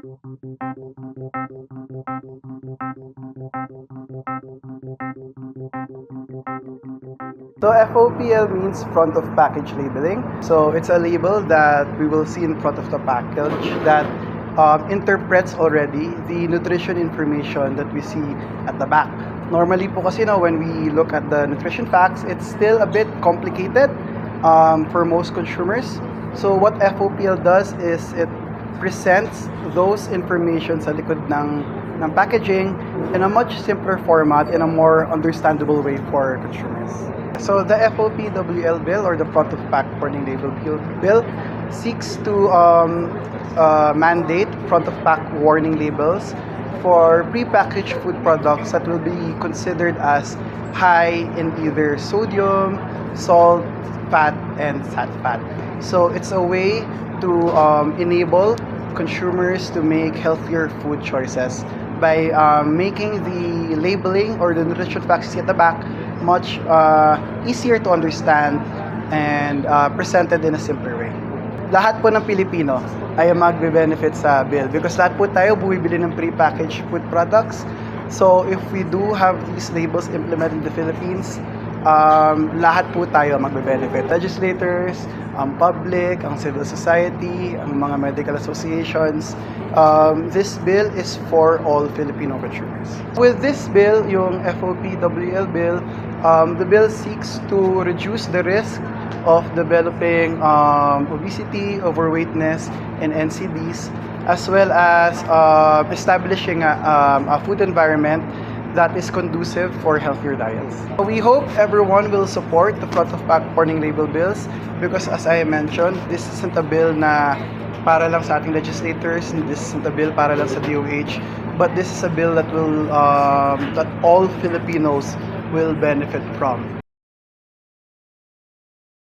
So FOPL means front of package labeling. So it's a label that we will see in front of the package that interprets already the nutrition information that we see at the back. Normally po kasi when we look at the nutrition facts, it's still a bit complicated for most consumers. So what FOPL does is it presents those information sa likod ng packaging in a much simpler format, in a more understandable way for consumers. So the FOPWL bill, or the front of pack warning label bill, seeks to mandate front of pack warning labels for prepackaged food products that will be considered as high in either sodium, salt, fat, and sat fat. So it's a way to enable consumers to make healthier food choices by making the labeling or the nutrition facts at the back much easier to understand and presented in a simpler way. Lahat po ng Pilipino ay magbe-benefit sa bill because lahat po tayo bumibili ng prepackaged food products. So if we do have these labels implemented in the Philippines, lahat po tayo magbe-benefit. Legislators, ang public, ang civil society, ang mga medical associations. This bill is for all Filipino consumers. With this bill, yung FOPWL bill, the bill seeks to reduce the risk of developing obesity, overweightness, and NCDs, as well as establishing a food environment that is conducive for healthier diets. We hope everyone will support the front of pack warning label bills because, as I mentioned, this isn't a bill na para lang sa ating legislators, this isn't a bill para lang sa DOH, but this is a bill that will that all Filipinos will benefit from.